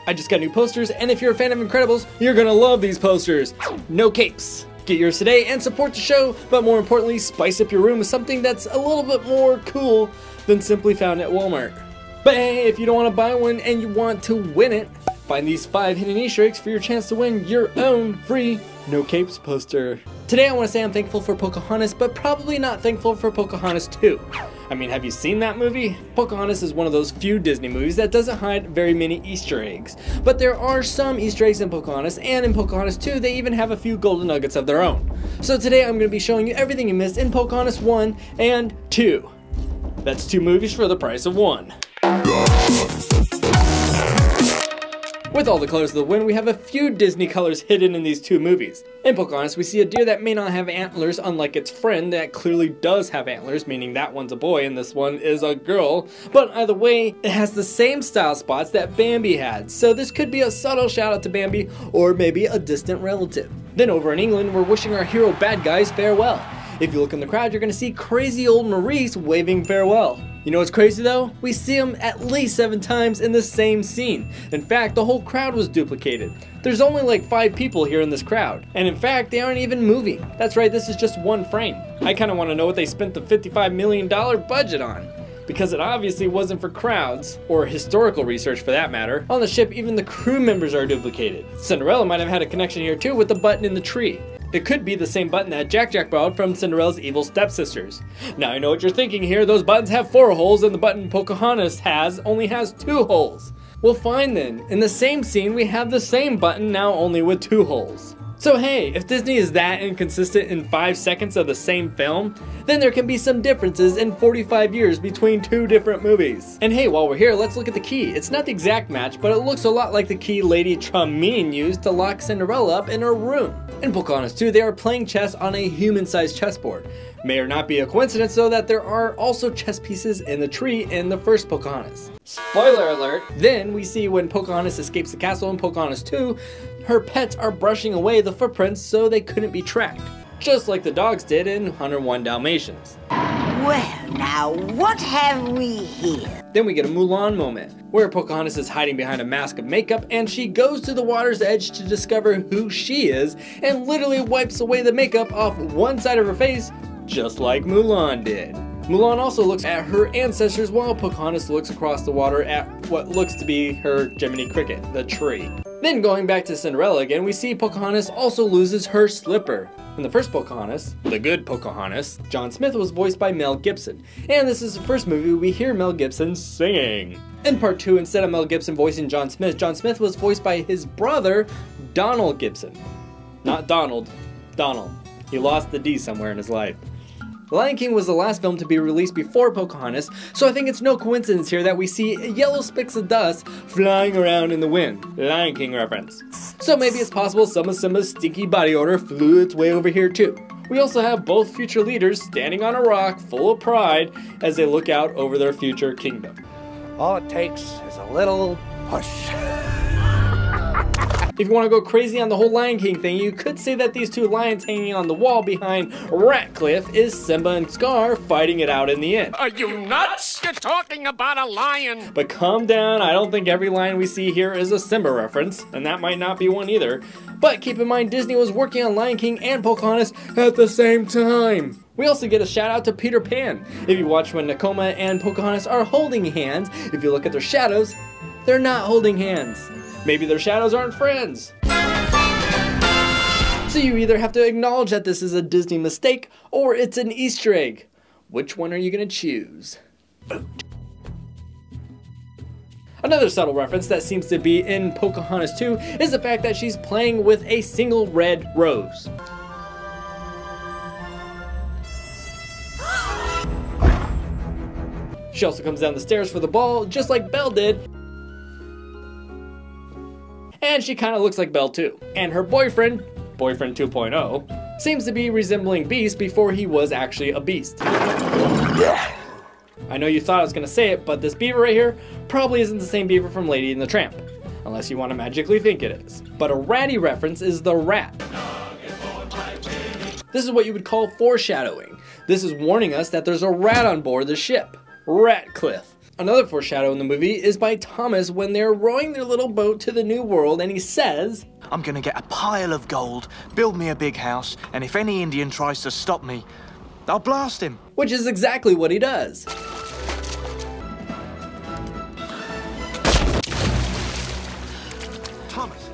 I just got new posters, and if you're a fan of Incredibles, you're gonna love these posters. No capes. Get yours today and support the show, but more importantly, spice up your room with something that's a little bit more cool than simply found at Walmart. But hey, if you don't want to buy one and you want to win it, find these 5 hidden Easter eggs for your chance to win your own free No Capes poster. Today I want to say I'm thankful for Pocahontas, but probably not thankful for Pocahontas 2. I mean, have you seen that movie? Pocahontas is one of those few Disney movies that doesn't hide very many Easter eggs. But there are some Easter eggs in Pocahontas, and in Pocahontas 2 they even have a few golden nuggets of their own. So today I'm going to be showing you everything you missed in Pocahontas 1 and 2. That's 2 movies for the price of 1. With all the colors of the wind, we have a few Disney colors hidden in these 2 movies. In Pocahontas, we see a deer that may not have antlers, unlike its friend that clearly does have antlers, meaning that one's a boy and this one is a girl. But either way, it has the same style spots that Bambi had, so this could be a subtle shout out to Bambi, or maybe a distant relative. Then over in England, we're wishing our hero bad guys farewell. If you look in the crowd, you're gonna see crazy old Maurice waving farewell. You know what's crazy though? We see him at least 7 times in the same scene. In fact, the whole crowd was duplicated. There's only like 5 people here in this crowd. And in fact, they aren't even moving. That's right, this is just one frame. I kinda wanna know what they spent the $55 million budget on. Because it obviously wasn't for crowds, or historical research for that matter. On the ship, even the crew members are duplicated. Cinderella might have had a connection here too with the button in the tree. It could be the same button that Jack borrowed from Cinderella's evil stepsisters. Now I know what you're thinking here, those buttons have 4 holes and the button Pocahontas only has 2 holes. Well fine then, in the same scene we have the same button now only with 2 holes. So hey, if Disney is that inconsistent in 5 seconds of the same film, then there can be some differences in 45 years between 2 different movies. And hey, while we're here, let's look at the key. It's not the exact match, but it looks a lot like the key Lady Tremaine used to lock Cinderella up in her room. In Pocahontas 2, they are playing chess on a human-sized chessboard. May or not be a coincidence though that there are also chess pieces in the tree in the first Pocahontas. Spoiler alert! Then we see when Pocahontas escapes the castle in Pocahontas 2, her pets are brushing away the footprints so they couldn't be tracked. Just like the dogs did in 101 Dalmatians. Well, now what have we here? Then we get a Mulan moment, where Pocahontas is hiding behind a mask of makeup and she goes to the water's edge to discover who she is and literally wipes away the makeup off one side of her face, just like Mulan did. Mulan also looks at her ancestors while Pocahontas looks across the water at what looks to be her Jiminy Cricket, the tree. Then going back to Cinderella again, we see Pocahontas also loses her slipper. In the first Pocahontas, the good Pocahontas, John Smith was voiced by Mel Gibson, and this is the first movie we hear Mel Gibson singing. In part 2, instead of Mel Gibson voicing John Smith was voiced by his brother, Donald Gibson. Not Donald, Donald. He lost the D somewhere in his life. The Lion King was the last film to be released before Pocahontas, so I think it's no coincidence here that we see yellow specks of dust flying around in the wind. Lion King reference. So maybe it's possible some of Simba's stinky body odor flew its way over here too. We also have both future leaders standing on a rock full of pride as they look out over their future kingdom. All it takes is a little push. If you want to go crazy on the whole Lion King thing, you could say that these 2 lions hanging on the wall behind Ratcliffe is Simba and Scar fighting it out in the end. Are you nuts? You're talking about a lion! But calm down, I don't think every lion we see here is a Simba reference, and that might not be one either. But keep in mind, Disney was working on Lion King and Pocahontas at the same time. We also get a shout out to Peter Pan. If you watch when Nakoma and Pocahontas are holding hands, if you look at their shadows, they're not holding hands. Maybe their shadows aren't friends. So you either have to acknowledge that this is a Disney mistake, or it's an Easter egg. Which one are you gonna choose? Another subtle reference that seems to be in Pocahontas 2 is the fact that she's playing with a single red rose. She also comes down the stairs for the ball, just like Belle did. And she kinda looks like Belle too. And her boyfriend 2.0, seems to be resembling Beast before he was actually a beast. I know you thought I was gonna say it, but this beaver right here probably isn't the same beaver from Lady and the Tramp. Unless you want to magically think it is. But a ratty reference is the rat. This is what you would call foreshadowing. This is warning us that there's a rat on board the ship. Ratcliffe. Another foreshadow in the movie is by Thomas when they're rowing their little boat to the new world, and he says, I'm gonna get a pile of gold, build me a big house, and if any Indian tries to stop me, I'll blast him. Which is exactly what he does. Thomas.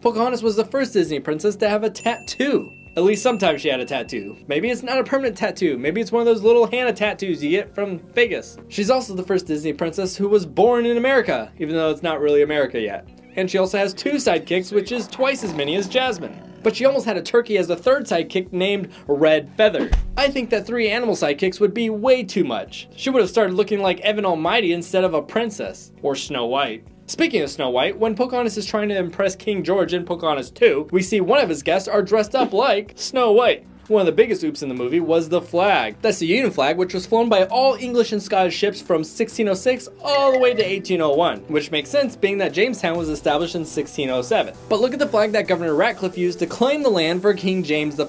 Pocahontas was the first Disney princess to have a tattoo. At least sometimes she had a tattoo. Maybe it's not a permanent tattoo. Maybe it's one of those little Hannah tattoos you get from Vegas. She's also the first Disney princess who was born in America, even though it's not really America yet. And she also has 2 sidekicks, which is twice as many as Jasmine. But she almost had a turkey as a 3rd sidekick named Red Feather. I think that 3 animal sidekicks would be way too much. She would have started looking like Evan Almighty instead of a princess, or Snow White. Speaking of Snow White, when Pocahontas is trying to impress King George in Pocahontas 2, we see one of his guests are dressed up like Snow White. One of the biggest oops in the movie was the flag. That's the Union flag, which was flown by all English and Scottish ships from 1606 all the way to 1801, which makes sense being that Jamestown was established in 1607. But look at the flag that Governor Ratcliffe used to claim the land for King James I.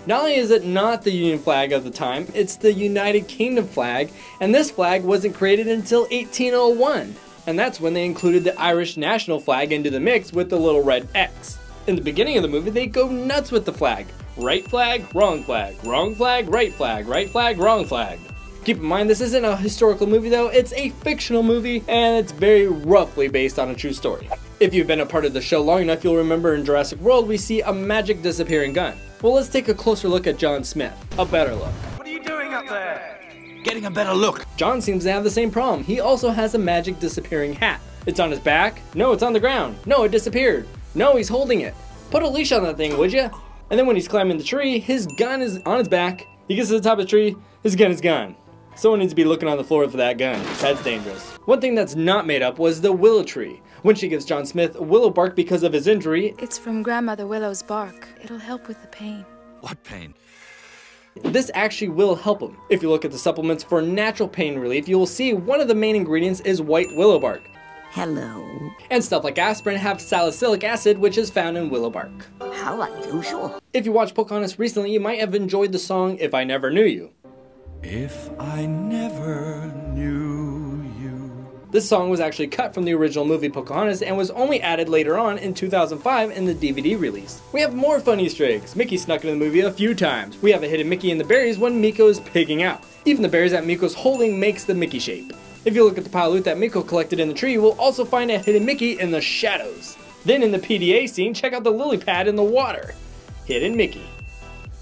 Not only is it not the Union flag of the time, it's the United Kingdom flag, and this flag wasn't created until 1801. And that's when they included the Irish national flag into the mix with the little red X. In the beginning of the movie, they go nuts with the flag. Right flag, wrong flag, wrong flag, right flag, wrong flag. Keep in mind, this isn't a historical movie though, it's a fictional movie, and it's very roughly based on a true story. If you've been a part of the show long enough, you'll remember in Jurassic World, we see a magic disappearing gun. Well, let's take a closer look at John Smith. A better look. What are you doing up there? Getting a better look. John seems to have the same problem. He also has a magic disappearing hat. It's on his back. No, it's on the ground. No, it disappeared. No, he's holding it. Put a leash on that thing, would ya? And then when he's climbing the tree, his gun is on his back. He gets to the top of the tree, his gun is gone. Someone needs to be looking on the floor for that gun. That's dangerous. One thing that's not made up was the willow tree. When she gives John Smith willow bark because of his injury, it's from Grandmother Willow's bark. It'll help with the pain. What pain? this actually will help him. If you look at the supplements for natural pain relief, you will see one of the main ingredients is white willow bark. Hello. And stuff like aspirin have salicylic acid, which is found in willow bark. How unusual. If you watched Pocahontas recently, you might have enjoyed the song If I Never Knew You. If I never knew you. This song was actually cut from the original movie Pocahontas and was only added later on in 2005 in the DVD release. We have more fun Easter eggs. Mickey snuck into the movie a few times. We have a hidden Mickey in the berries when Miko is pigging out. Even the berries that Miko's holding makes the Mickey shape. If you look at the pile of loot that Miko collected in the tree, you will also find a hidden Mickey in the shadows. Then in the PDA scene, check out the lily pad in the water. Hidden Mickey.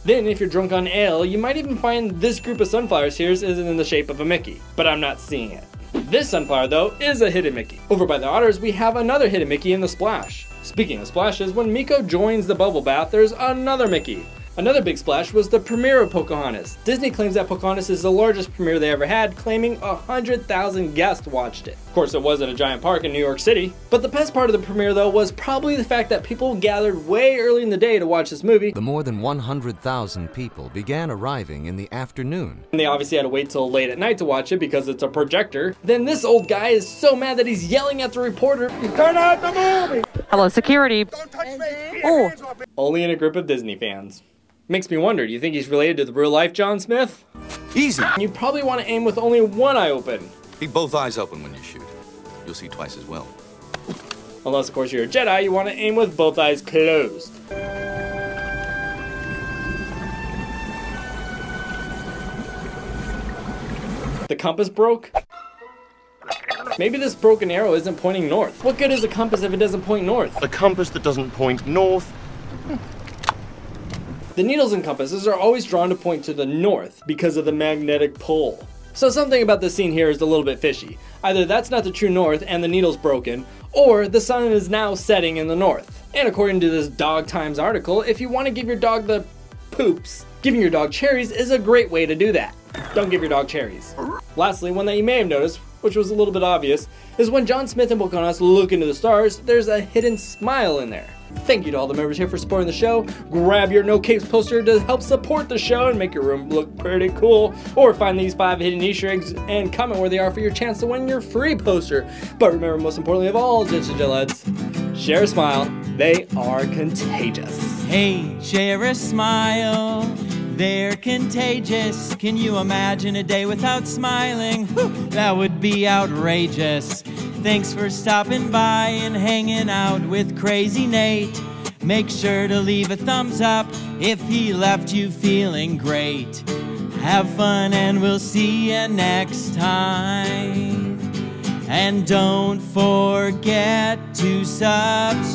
Then if you're drunk on ale, you might even find this group of sunflowers here is in the shape of a Mickey, but I'm not seeing it. This sunflower though is a hidden Mickey. Over by the otters, we have another hidden Mickey in the splash. Speaking of splashes, when Miko joins the bubble bath, there's another Mickey. Another big splash was the premiere of Pocahontas. Disney claims that Pocahontas is the largest premiere they ever had, claiming 100,000 guests watched it. Of course, it wasn't a giant park in New York City. But the best part of the premiere though was probably the fact that people gathered way early in the day to watch this movie. The more than 100,000 people began arriving in the afternoon. And they obviously had to wait till late at night to watch it because it's a projector. Then this old guy is so mad that he's yelling at the reporter, Turn out the movie! Hello, security. Don't touch me! Oh. Only in a group of Disney fans. Makes me wonder, do you think he's related to the real life John Smith? Easy. You probably want to aim with only one eye open. Keep both eyes open when you shoot. You'll see twice as well. Unless of course you're a Jedi, you want to aim with both eyes closed. The compass broke? Maybe this broken arrow isn't pointing north. What good is a compass if it doesn't point north? A compass that doesn't point north. The needles and compasses are always drawn to point to the north because of the magnetic pole. So something about this scene here is a little bit fishy. Either that's not the true north and the needle's broken, or the sun is now setting in the north. And according to this Dog Times article, if you want to give your dog the poops, giving your dog cherries is a great way to do that. Don't give your dog cherries. Lastly, one that you may have noticed, which was a little bit obvious, is when John Smith and Pocahontas look into the stars, there's a hidden smile in there. Thank you to all the members here for supporting the show. Grab your No Capes poster to help support the show and make your room look pretty cool. Or find these 5 hidden Easter eggs and comment where they are for your chance to win your free poster. But remember, most importantly of all, Gillets, share a smile. They are contagious. Hey, share a smile. They're contagious. Can you imagine a day without smiling? Whew, that would be outrageous. Thanks for stopping by and hanging out with Crazy Nate. Make sure to leave a thumbs up if he left you feeling great. Have fun and we'll see you next time. And don't forget to subscribe.